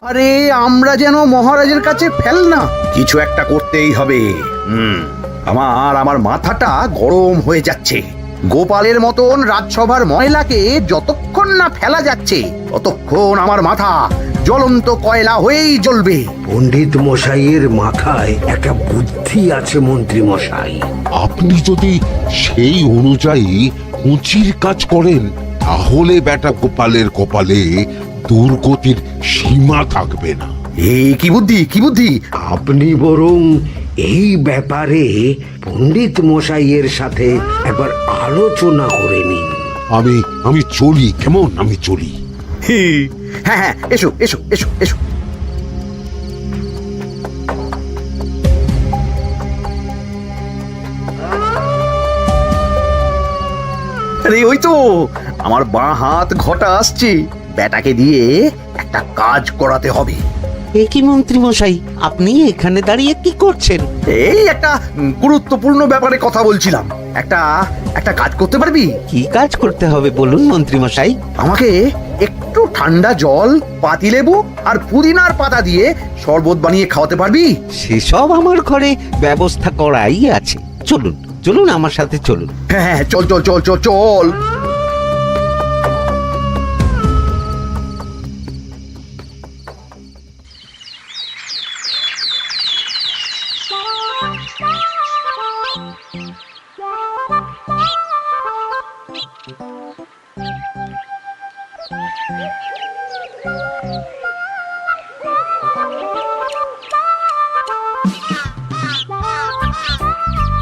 আরে আমরা যেন মহারাজের কাছে ফেল না, কিছু একটা করতেই হবে। আমার মাথাটা গরম হয়ে যাচ্ছে। গোপালের মতন রাজসভার ময়লাকে যতক্ষণ না ফেলা যাচ্ছে ততক্ষণ আমার মাথা জ্বলন্ত কয়লা হয়েই জ্বলবে। পণ্ডিত মশাইয়ের মাথায় একটা বুদ্ধি আছে মন্ত্রী মশাই। আপনি যদি সেই অনুযায়ী উঁচির কাজ করেন তাহলে বেটা গোপালের কপালে দুর্গতির সীমা থাকবে না। এই কি বুদ্ধি, কি বুদ্ধি? আপনি বরং এই ব্যাপারে পণ্ডিত মশাইয়ের সাথে একবার আলোচনা করে নিন। আমি চলি, কেমন? আমি চলি। হ্যাঁ হ্যাঁ, এসো এসো এসো এসো। আরে ওই তো আমার বাঁ হাত ঘটা আসছে, বেটাকে দিয়ে একটা কাজ করাতে হবে। এ কি মন্ত্রী মশাই, আপনি এখানে দাঁড়িয়ে কি করছেন? এই একটা গুরুত্বপূর্ণ ব্যাপারে কথা বলছিলাম। একটা কাজ করতে পারবি? কি কাজ করতে হবে বলুন মন্ত্রী মশাই। আমাকে একটু ঠান্ডা জল, পাতিলেবু আর পুদিনার পাতা দিয়ে শরবত বানিয়ে খাওয়াতে পারবি? সেসব আমার ঘরে ব্যবস্থা করাই আছে। চলুন চলুন, আমার সাথে চলুন। হ্যাঁ, চল চল চল চল চল।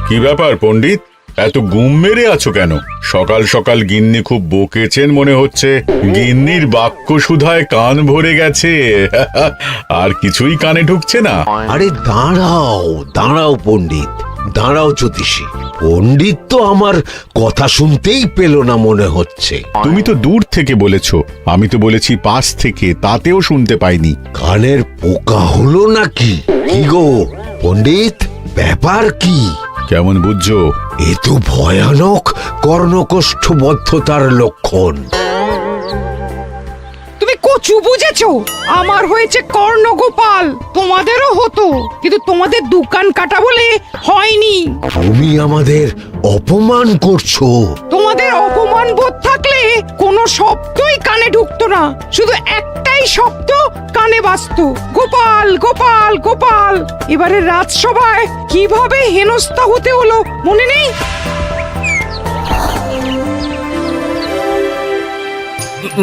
কি ব্যাপার পণ্ডিত, এত গুম মেরে আছো কেন? সকাল সকাল গিন্নি খুব বকেছেন মনে হচ্ছে। গিন্নির বাক্য সুধায় কান ভরে গেছে, আর কিছুই কানে ঢুকছে না। আরে দাঁড়াও দাঁড়াও পণ্ডিত, দাঁড়াও জ্যোতিষী। পণ্ডিত তো আমার কথা শুনতেই পেল না মনে হচ্ছে। তুমি তো দূর থেকে বলেছো, আমি তো বলেছি পাশ থেকে, তাতেও শুনতে পাইনি। কানের পোকা হলো নাকি? কি গো পণ্ডিত, ব্যাপার কি? কেমন বুঝছো? এ তো ভয়ানক কর্ণকোষ্ঠবদ্ধতার লক্ষণ। তুমি কচু বুঝেছো? আমার হয়েছে কর্ণগোপাল, তোমাদেরও হতো, কিন্তু তোমাদের দোকান কাটা বলে হয়নি। তুমি আমাদের অপমান করছো। তোমাদের অপমান বোধ থাকলে কোনো শব্দই কানে ঢুকতো না, শুধু একটাই শব্দ কানে বাজতো, গোপাল গোপাল গোপাল। এবারে রাজসভায় কিভাবে হেনস্থা হতে হলো মনে নেই?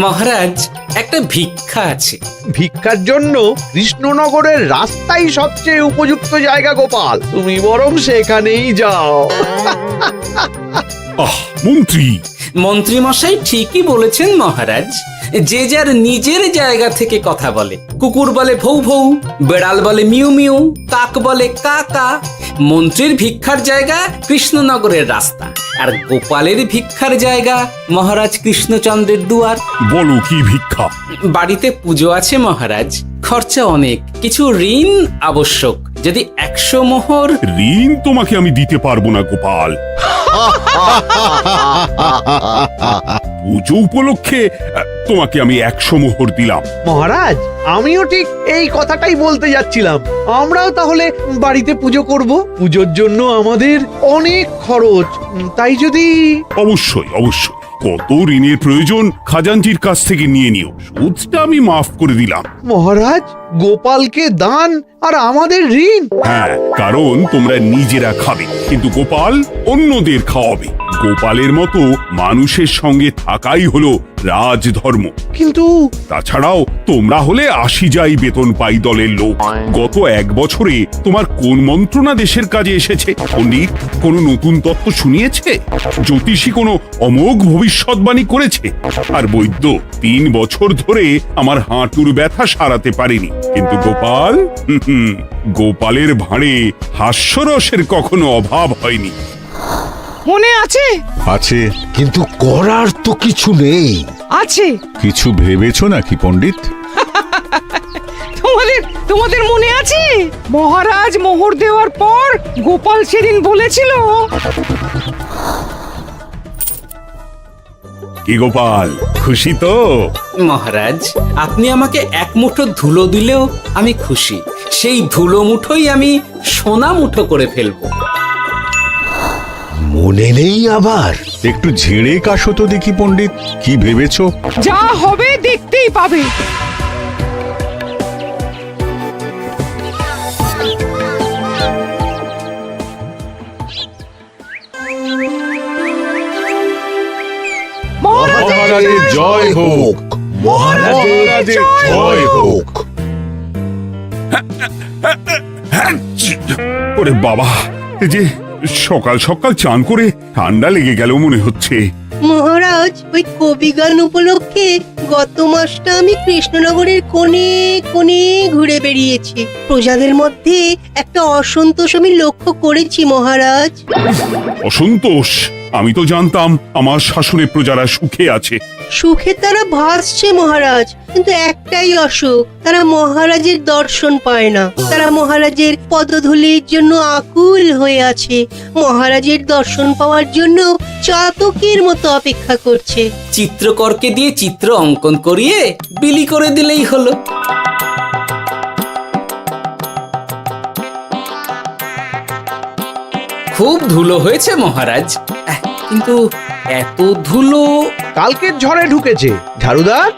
মহারাজ, একটা ভিক্ষা আছে। ভিক্ষার জন্য কৃষ্ণনগরের রাস্তাই সবচেয়ে উপযুক্ত জায়গা গোপাল, তুমি বরং সেখানেই যাও। মন্ত্রী, মন্ত্রী মশাই ঠিকই বলেছেন মহারাজ। যে যার নিজের জায়গা থেকে কথা বলে। কুকুর বলে ভৌ ভৌ, বেড়াল বলে মিউ মিউ, কাক বলে কা কা। মন্ত্রীর ভিক্ষার জায়গা কৃষ্ণনগরের রাস্তা, আর গোপালের ভিক্ষার জায়গা মহারাজ কৃষ্ণচন্দ্রের দুয়ার। বলো কি ভিক্ষা? বাড়িতে পুজো আছে মহারাজ, খরচা অনেক, কিছু ঋণ আবশ্যক। যদি 100 মোহর। ঋণ তোমাকে আমি দিতে পারবো না গোপাল। পুজো উপলক্ষে তোমাকে আমি 100 মোহর দিলাম। মহারাজ, আমিও ঠিক এই কথাটাই বলতে যাচ্ছিলাম। আমরাও তাহলে বাড়িতে পুজো করব। পুজোর জন্য আমাদের অনেক খরচ, তাই যদি। অবশ্যই অবশ্যই, কত ঋণের প্রয়োজন খাজাঞ্চির কাছ থেকে নিয়ে নিও, সুদটা আমি মাফ করে দিলাম। মহারাজ, গোপালকে দান আর আমাদের ঋণ? হ্যাঁ, কারণ তোমরা নিজেরা খাবে, কিন্তু গোপাল অন্যদের খাওয়াবে। গোপালের মতো মানুষের সঙ্গে থাকাই হলো রাজধর্ম। কিন্তু তাছাড়াও তোমরা হলে 80 যাই বেতন পাই দলের লোক। গত 1 বছরে তোমার কোন মন্ত্রণা দেশের কাজে এসেছে? পণ্ডিত কোনো নতুন তত্ত্ব শুনিয়েছে? জ্যোতিষী কোনো অমোঘ ভবিষ্যৎবাণী করেছে? আর বৈদ্য 3 বছর ধরে আমার হাঁটুর ব্যথা সারাতে পারেনি। কিন্তু গোপাল, গোপালের ভাঁড়ে হাস্যরসের কখনো অভাব হয়নি। মনে আছে? আছে। কিন্তু করার তো কিছু নেই। আছে। কিছু ভেবেছো নাকি পণ্ডিত? তোমাদের মনে আছে মহারাজ মোহর দেওয়ার পর গোপাল সেদিন বলেছিল, কি গোপাল, খুশি তো? মহারাজ, আপনি আমাকে এক মুঠো ধুলো দিলেও আমি খুশি। সেই ধুলো মুঠোই আমি সোনা মুঠো করে ফেলবো। মনে নেই আবার? একটু ঝেড়ে কাশো তো দেখি পণ্ডিত, কি ভেবেছো? যা হবে দেখতেই পাবে। মহারাজের জয় হোক, মহারাজের জয় হোক। ওরে বাবা, এই যে সকাল সকাল চান করে ঠান্ডা লেগে গেল মনে হচ্ছে। মহারাজ, ওই কবি গান উপলক্ষে গত মাসটা আমি কৃষ্ণনগরের কোণে কোণে ঘুরে বেরিয়েছি। প্রজাদের মধ্যে একটা অসন্তোষ আমি লক্ষ্য করেছি মহারাজ। অসন্তোষ? আমি তো জানতাম আমার শাসনে প্রজারা সুখে আছে। সুখে তারা ভাসছে মহারাজ, কিন্তু একটাই অসুখ, তারা মহারাজের দর্শন পায় না। তারা মহারাজের পদধূলির জন্য আকুল হয়ে আছে, মহারাজের দর্শন পাওয়ার জন্য চাতকের মতো অপেক্ষা করছে। চিত্রকরকে দিয়ে চিত্র অঙ্কন করিয়ে বিলি করে দিলেই হলো। খুব ধুলো হয়েছে মহারাজ, কিন্তু এত ধুলো। কালকের ঝড়ে ঢুকেছে। ঝাড়ুদার,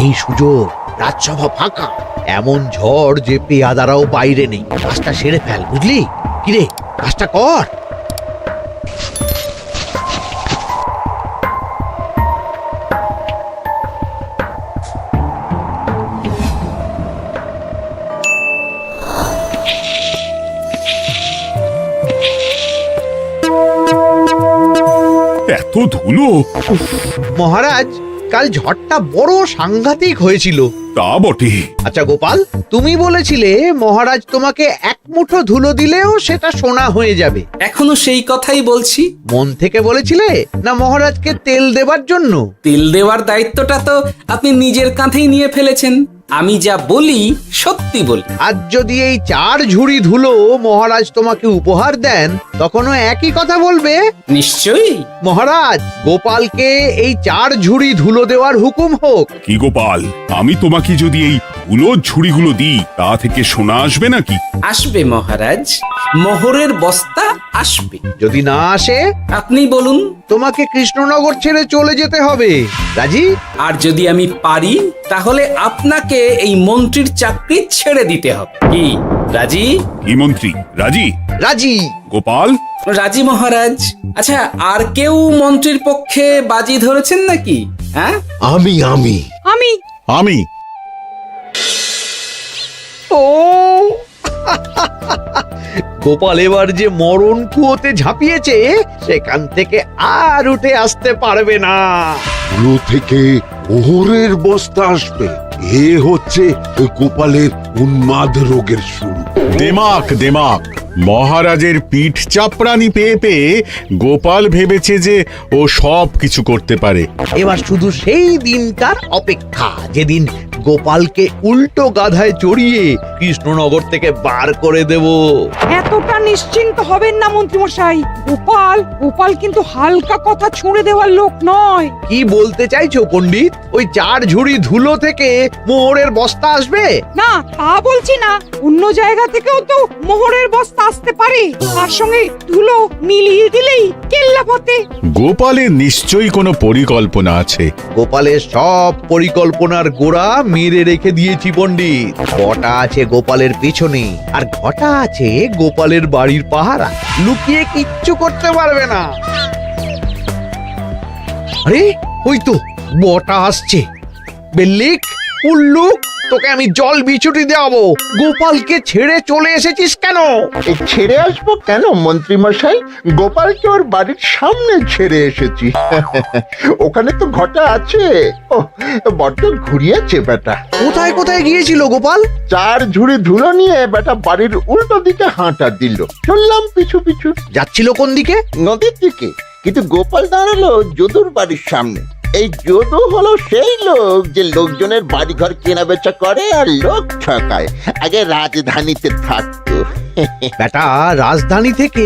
এই সুযোগ, রাজসভা ফাঁকা, এমন ঝড় যে পেয়াদারাও বাইরে নেই। কাজটা সেরে ফেল, বুঝলি? কিরে, কাজটা কর। এত ধুলো! উফ, মহারাজ, কাল ঝড়টা বড় সাংঘাতিক হয়েছিল। তা বটে। আচ্ছা গোপাল, তুমি বলেছিলে মহারাজ তোমাকে এক মুঠো ধুলো দিলেও সেটা সোনা হয়ে যাবে। এখনো সেই কথাই বলছি। মন থেকে বলেছিলে না মহারাজকে তেল দেবার জন্য? তেল দেওয়ার দায়িত্বটা তো আপনি নিজের কাঁধেই নিয়ে ফেলেছেন। আমি যা বলি সত্যি বলি। আজ যদি এই 4 ঝুড়ি ধুলো মহারাজ তোমাকে উপহার দেন, তখনও একই কথা বলবে? নিশ্চয়ই। মহারাজ, গোপালকে এই 4 ঝুড়ি ধুলো দেওয়ার হুকুম হোক। কি গোপাল, আমি তোমাকে যদি এই ধুলোর ঝুড়িগুলো দিই, তা থেকে সোনা আসবে নাকি? আসবে মহারাজ, মোহরের বস্তা আসবে। যদি না আসে, আপনি বলুন। তোমাকে কৃষ্ণনগর ছেড়ে চলে যেতে হবে। রাজি? আর যদি আমি পারি, তাহলে আপনাকে এই মন্ত্রীর চাকরি ছেড়ে দিতে হবে। কি রাজি? কি মন্ত্রী, রাজি? রাজি। গোপাল? রাজি মহারাজ। আচ্ছা, আর কেউ মন্ত্রীর পক্ষে বাজি ধরেছেন নাকি? হ্যাঁ, আমি আমি আমি আমি ও গোপাল এবার যে মরণ কুয়োতে ঝাঁপিয়েছে, সেখান থেকে আর উঠে আসতে পারবে না। ধুলো থেকে মোহরের বস্তা আসবে, এ হচ্ছে ওই গোপালের উন্মাদ রোগের শুরু। দেমাক দেমাক, মহারাজের পিঠ চাপড়ানি পেয়ে পেয়ে গোপাল ভেবেছে যে ও সব কিছু করতে পারে। এবার শুধু সেই দিনটার অপেক্ষা, যেদিন গোপালকে উল্টো গাধায় চড়িয়ে কৃষ্ণনগর থেকে বার করে দেব। এতটা নিশ্চিন্ত হবেন না মন্ত্রীমশাই। গোপাল কিন্তু হালকা কথা ছুঁড়ে দেওয়ার লোক নয়। কি বলতে চাইছো পণ্ডিত? ওই 4 ঝুড়ি ধুলো থেকে মোহরের বস্তা আসবে? না, তা বলছি না। অন্য জায়গা থেকেও তো মোহরের বস্তা আসতে পারে। তার সঙ্গে ধুলো মিলিয়ে দিলেই কেল্লা ফতে। গোপালের নিশ্চয়ই কোনো পরিকল্পনা আছে। গোপালের সব পরিকল্পনার গোড়া মেরে রেখে দিয়েছি পণ্ডিত। ঘটা আছে গোপালের পিছনে, আর ঘটা আছে গোপালের বাড়ির পাহারা। লুকিয়ে কিচ্ছু করতে পারবে না। আরে ওই তো বটা আসছে। বেল্লিক, উল্লুক, তোকে আমি জল বিছুটি দেওয়াবো। গোপালকে ছেড়ে চলে এসেছিস কেন? ছেড়ে আসবো কেন মন্ত্রী মশাই? গোপালকে ওর বাড়ির সামনে ছেড়ে এসেছি। ওখানে তো ঘটা আছে। ও বড্ড ঘুরিয়েছে বেটা। কোথায় কোথায় গিয়েছিল গোপাল? 4 ঝুড়ি ধুলো নিয়ে বেটা বাড়ির উল্টো দিকে হাঁটা দিল। চললাম পিছু পিছু। যাচ্ছিল কোন দিকে? নদীর দিকে, কিন্তু গোপাল দাঁড়ালো যদুর বাড়ির সামনে। এই যদু হলো সেই লোক যে লোকজনের বাড়িঘর কেনা বেচা করে আর লোক ঠকায়। আগে রাজধানীতে থাকতো। বেটা রাজধানী থেকে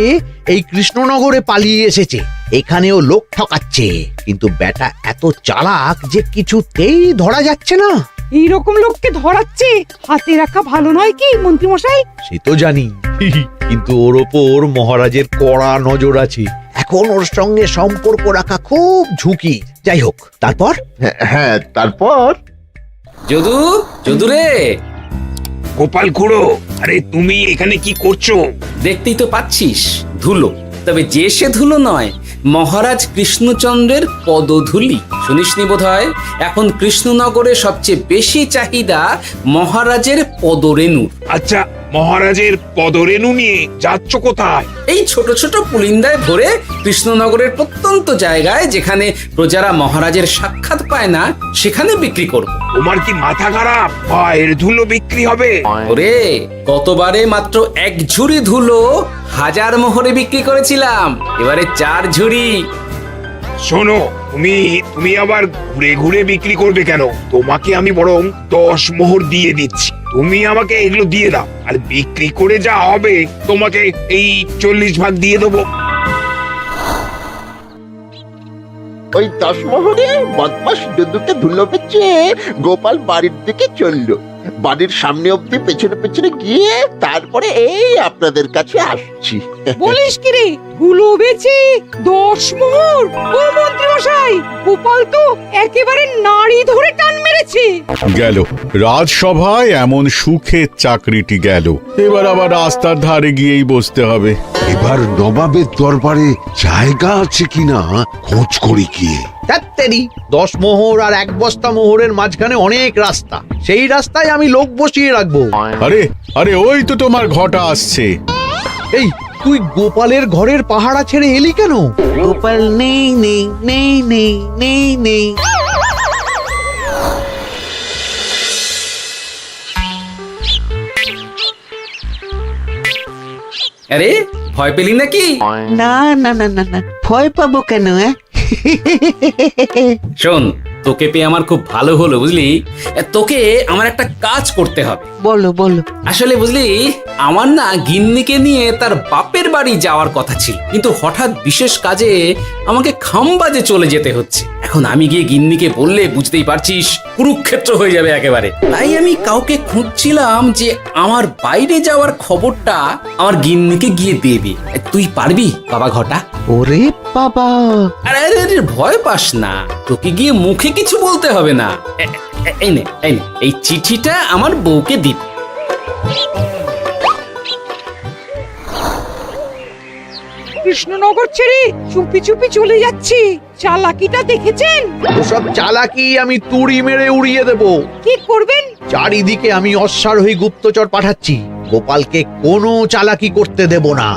এই কৃষ্ণনগরে পালিয়ে এসেছে, এখানেও লোক ঠকাচ্ছে, কিন্তু বেটা এত চালাক যে কিছুতেই ধরা যাচ্ছে না। এইরকম লোককে ধরাচ্ছে হাতে রাখা ভালো নয় কি মন্ত্রী মশাই? সে তো জানি, কিন্তু ওর ওপর মহারাজের কড়া নজর আছে। এখন ওর সঙ্গে সম্পর্ক রাখা খুব ঝুঁকি। যাই হোক, তারপর হ্যাঁ, তারপর যদু, যদু রে, গোপাল খুড়ো, আরে তুমি এখানে কি করছো? দেখতেই তো পাচ্ছিস ধুলো, তবে যে সে ধুলো নয়, মহারাজ কৃষ্ণচন্দ্রের পদধূলি। শুনিসনি বোধহয় এখন কৃষ্ণনগরে সবচেয়ে বেশি চাহিদা মহারাজের পদরেণুর। আচ্ছা, মহারাজের পদরেণু নিয়ে যাচ্ছ কোথায়? এই ছোট ছোট পুলিন্দায় ভরে কৃষ্ণনগরের প্রত্যন্ত জায়গায় যেখানে প্রজারা মহারাজের সাক্ষাৎ পায় না সেখানে বিক্রি করব। তোমার কি মাথা খারাপ? পায়ের ধুলো বিক্রি হবে? ওরে, গতবারে মাত্র 1 ঝুড়ি ধুলো 1000 মোহরে বিক্রি করেছিলাম, এবারে 4 ঝুড়ি। শোনো, তুমি আবার ঘুরে ঘুরে বিক্রি করবে কেন? তোমাকে আমি বরং 10 মোহর দিয়ে দিচ্ছি, তুমি আমাকে এগুলো দিয়ে দাও, আর বিক্রি করে যা হবে তোমাকে এই 40 ভাগ দিয়ে দেবো। ওই 10 মোহরে বদমাস যদুকে ধুলো বেচে গোপাল বাড়ির দিকে চললো। বাড়ির সামনে অব্দি পেছনে পেছনে গিয়ে তারপরে এই আপনাদের কাছে আসছি। বলিস কি রে, ধুলো বেচে 10 মোহর? ও মন্ত্রী মশাই, গোপাল তো একেবারে নাড়ি ধরে টান মেরেছে। গেল রাজসভায় এমন সুখের চাকরিটি গেল, এবার আবার রাস্তার ধারে গিয়েই বসতে হবে। এবার নবাবের দরবারে জায়গা আছে কিনা খোঁজ করি গিয়ে। তাত্তেরি 10 মোহর আর 1 বস্তা মোহরের মাঝখানে অনেক রাস্তা, সেই রাস্তায় আমি লোক বসিয়ে রাখবো। আরে আরে, ওই তো তোমার ঘটা আসছে। এই, তুই গোপালের ঘরের পাহারা ছেড়ে এলি কেন? গোপাল নেই নেই নেই নেই নেই নেই। আরে, ভয় পেলি নাকি? না না না না না, ভয় পাবো কেন? শোন, তোকে পেয়ে আমার খুব ভালো হলো বুঝলি। তোকে আমার একটা কাজ করতে হবে। বলো বলো। আসলে বুঝলি, আমার না গিন্নিকে নিয়ে তার বাপের বাড়ি যাওয়ার কথা ছিল, কিন্তু হঠাৎ বিশেষ কাজে আমাকে খামবাজে চলে যেতে হচ্ছে। এখন আমি গিয়ে গিন্নিকে বললে বুঝতেই পারছিস কুরুক্ষেত্র হয়ে যাবে একেবারে। তাই আমি কাউকে খুঁজছিলাম যে আমার বাইরে যাওয়ার খবরটা আমার গিন্নিকে গিয়ে দেবে। তুই পারবি বাবা ঘটা? ওরে বাবা, আরে আরে আরে, ভয় পাস না, তোকে গিয়ে মুখে কিছু বলতে হবে না। এই নে, এই চিঠিটা আমার বউকে দিবি। কৃষ্ণনগর ছেড়ে চুপি চুপি চলে যাচ্ছি, চালাকিটা দেখেছেন? ওসব চালাকি আমি তুড়ি মেরে উড়িয়ে দেব। কি করবেন? চারিদিকে আমি অশ্বারোহী গুপ্তচর পাঠাচ্ছি, গোপালকে কোনো চালাকি করতে দেব না।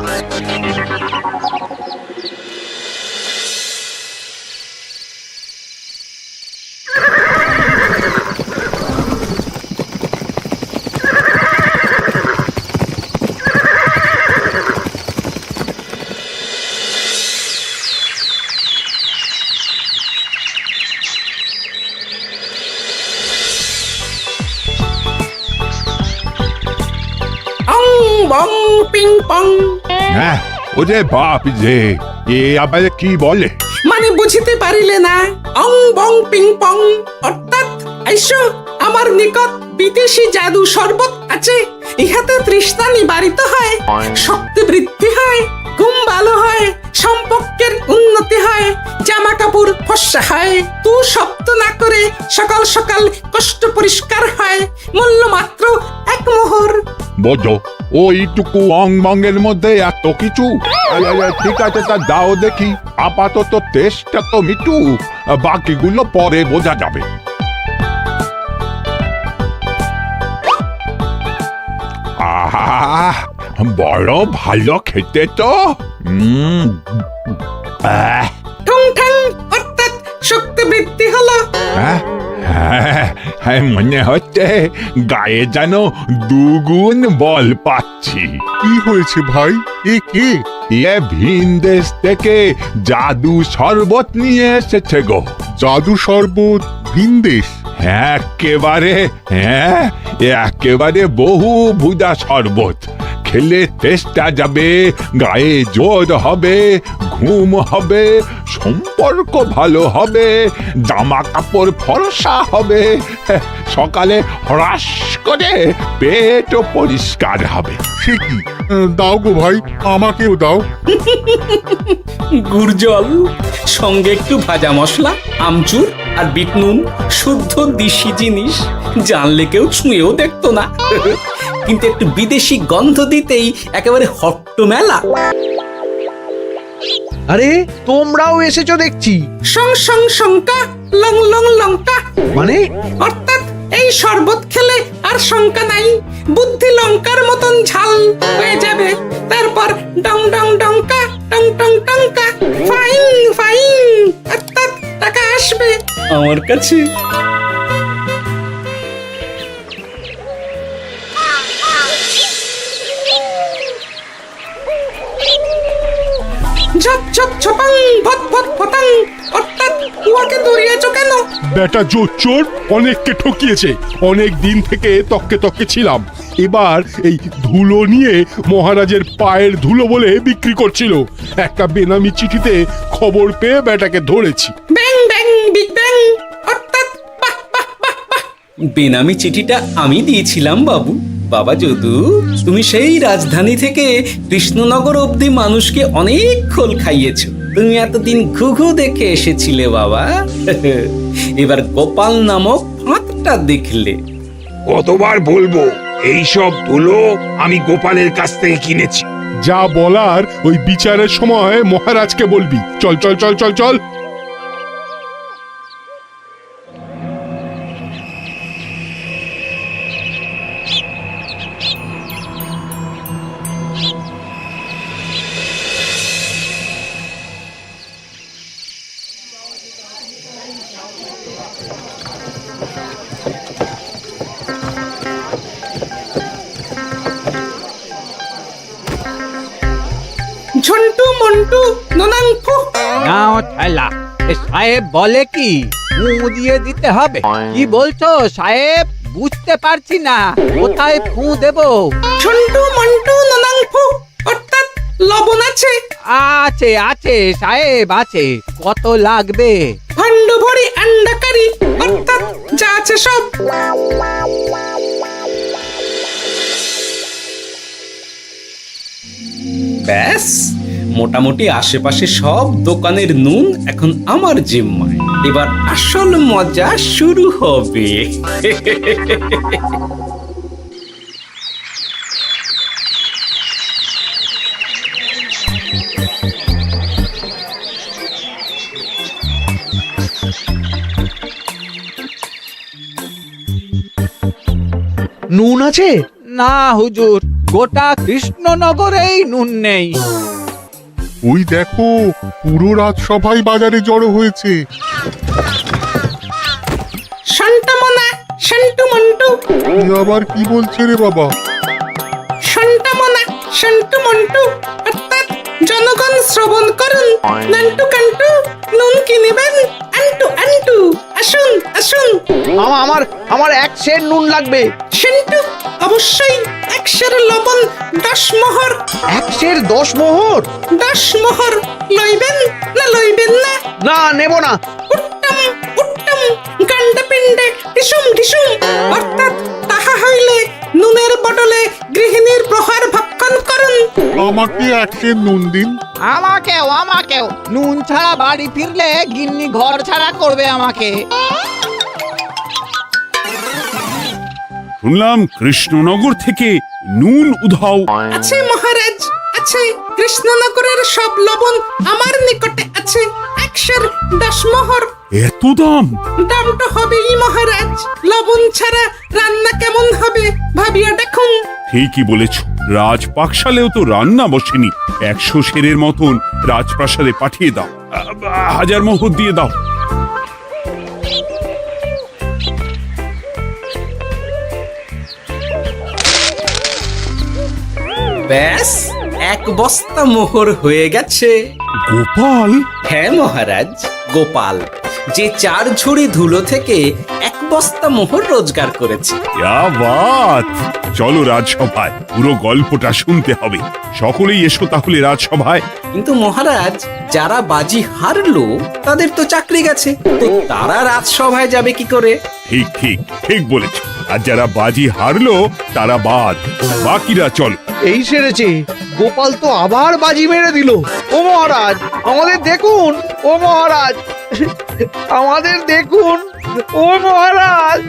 বং পিং পং। হ্যাঁ, ওরে বাপ রে, এ আবার কি বলে? মানে বুঝিতে পারিলে না? অং বং পিং পং অর্থাৎ আইসো আমার নিকট বিদেশি জাদু শরবত আছে, ইহাতে তৃষ্ণা নিবারিত হয়, শক্তি বৃদ্ধি হয়, ঘুম ভালো হয়, সম্পর্কের উন্নতি হয়, জামা কাপড় ফর্সা হয়, তু শব্দ না করে সকাল সকাল কষ্ট পরিষ্কার হয়, মূল্য মাত্র 1 মোহর। বোঝো, ওইটুকু অং বঙ্গের মধ্যে এত কিছু? ঠিক আছে, তা দাও দেখি, আপাতত টেস্টটা তো মিটু, বাকিগুলো পরে বোঝা যাবে। আহা, বড় ভালো খেতে তো। ঠং ঠং অর্থাৎ শক্তি বৃদ্ধি হলো। হ্যাঁ, মনে হচ্ছে গায়ে যেন 2 গুণ বল পাচ্ছি। কি হয়েছে ভাই? এ কি? এ ভিন দেশ থেকে জাদু শরবত নিয়ে এসেছে গো। জাদু শরবত ভিনদেশ। একেবারে, হ্যাঁ, একেবারে বহু ভুজা শরবত। খেলে তেষ্টা যাবে, গায়ে জোর হবে, ঘুম হবে, সম্পর্ক ভালো হবে, জামা কাপড় ফর্সা হবে, সকালে হ্রাস করে পেটও পরিষ্কার হবে। সে কি? দাও গো ভাই, আমাকেও দাও। গুড় জল, সঙ্গে একটু ভাজা মশলা, আমচুর আর বিট নুন, শুদ্ধ দেশি জিনিস। জানলে কেউ ছুঁয়েও দেখতো না, কিন্তু একটু বিদেশি গন্ধ দিতেই একেবারে হট্টমেলা। আরে তোমরাও এসেছো দেখছি। সং সং শঙ্কা, লং লং লঙ্কা। মানে অর্থাৎ এই শরবত খেলে আর শঙ্কা নাই, বুদ্ধি লঙ্কার মতন ঝাল হয়ে যাবে। তারপর ডং ডং ডঙ্কা, টং টং টঙ্কা, ফাইন ফাইন, অর্থাৎ টাকা আসবে আমার কাছে। ঝপ ঝপ ঝপাং, ভত ভত ফতাং। অর্থাৎ উহাকে দৌড়িয়েছো কেন? বেটা জোচ্চোর অনেককে ঠকিয়েছে। অনেক দিন থেকে তককে তককে ছিলাম। এবার এই ধুলো নিয়ে মহারাজের পায়ের ধুলো বলে বিক্রি করছিল। একটা বেনামি চিঠিতে খবর পেয়ে বেটাকে ধরেছি। ব্যাং ব্যাং বিগ ব্যাং। অর্থাৎ বাহ বাহ বাহ বাহ। বেনামি চিঠিটা আমি দিয়েছিলাম বাবু। বাবা যদু, তুমি সেই রাজধানী থেকে কৃষ্ণনগর অবধি মানুষকে অনেক খোল খাইয়েছো। তুমি এতদিন ঘুঘু দেখে এসেছিলে বাবা, এবার গোপাল নামক ফাঁদটা দেখলে। কতবার বলবো, এইসব ধুলো আমি গোপালের কাছ থেকে কিনেছি। যা বলার ওই বিচারের সময় মহারাজকে বলবি। চল চল চল চল চল। ঝন্টু মন্টু ননাংফু। নাও ঠেলা। সাহেব বলে কি ফু দিয়ে দিতে হবে? কি বলছো সাহেব? বুঝতে পারছি না, কোথায় ফু দেব? ঝন্টু মন্টু ননাংফু। অর্থাৎ লবণ আছে? আছে আছে সাহেব আছে। কত লাগবে? ভান্ড ভরি আন্ডাকারি। অর্থাৎ যা আছে সব। ব্যাস, মোটামুটি আশেপাশে সব দোকানের নুন এখন আমার জিম্মায়। এবার আসল মজা শুরু হবে। নুন আছে? না হুজুর, গোটা কৃষ্ণনগরেই নুন নেই। ওই দেখো, পুরো রাজসভাই বাজারে জড়ো হয়েছে। শান্তামনা, শান্টু মন্টু। আবার কি বলছে রে বাবা? শান্তামনা, শান্টু মন্টু। অর্থাৎ জনগণ শ্রবণ করুন। নান্টু কান্টু, নুন কিনিবেন আন্টু আন্টু। আসুন আসুন। আমার আমার এক সের নুন লাগবে। সেন্টু, অবশ্যই 1 সের লবণ 10 মোহর। 1 সের 10 মোহর? 10 মোহর লইবেন না লইবেন না? না, নেব না। উত্তম উত্তম, গান্ডা পিণ্ডে ঢিসুম ঢিসুম। অর্থাৎ তাহা হইলে নুনের বদলে গৃহিণীর প্রহার ভক্ষণ করুন। আমাকে 1 সের নুন দিন। আমাকেও আমাকেও। নুন ছাড়া বাড়ি ফিরলে গিন্নি ঘর ছাড়া করবে আমাকে। শুনলাম কৃষ্ণনগর থেকে নুন উধাও। আছে মহারাজ, আছে। কৃষ্ণনগরের সব লবণ আমার নিকটে আছে। 1 সের 10 মোহর। এত দাম? দাম তো হবেই মহারাজ। লবণ ছাড়া রান্না কেমন হবে ভাবিয়া দেখুন। ঠিকই বলেছ, রাজপাকশালেও তো রান্না বসেনি। 100 সেরের মতন রাজপ্রাসাদে পাঠিয়ে দাও। 1000 মোহর দিয়ে দাও। ব্যাস, 1 বস্তা মোহর হয়ে গেছে। গোপাল? হ্যাঁ মহারাজ, গোপাল। যে 4 ঝুড়ি ধুলো থেকে 1 বস্তা মোহর রোজগার করেছে। ইয়া বাত! চলো রাজসভায়, পুরো গল্পটা শুনতে হবে। সকলেই এসো তাহলে রাজসভায়। কিন্তু মহারাজ, যারা বাজি হারলো তাদের তো চাকরি গেছে, তো তারা রাজসভায় যাবে কি করে? ঠিক ঠিক ঠিক বলেছ। আর যারা বাজি হারলো তারা বাদ, বাকিরা চল। এই সেরেছে, গোপাল তো আবার বাজি মেরে দিল। ও মহারাজ, আমাদের দেখুন। ও মহারাজ, আমাদের দেখুন। ও মহারাজ।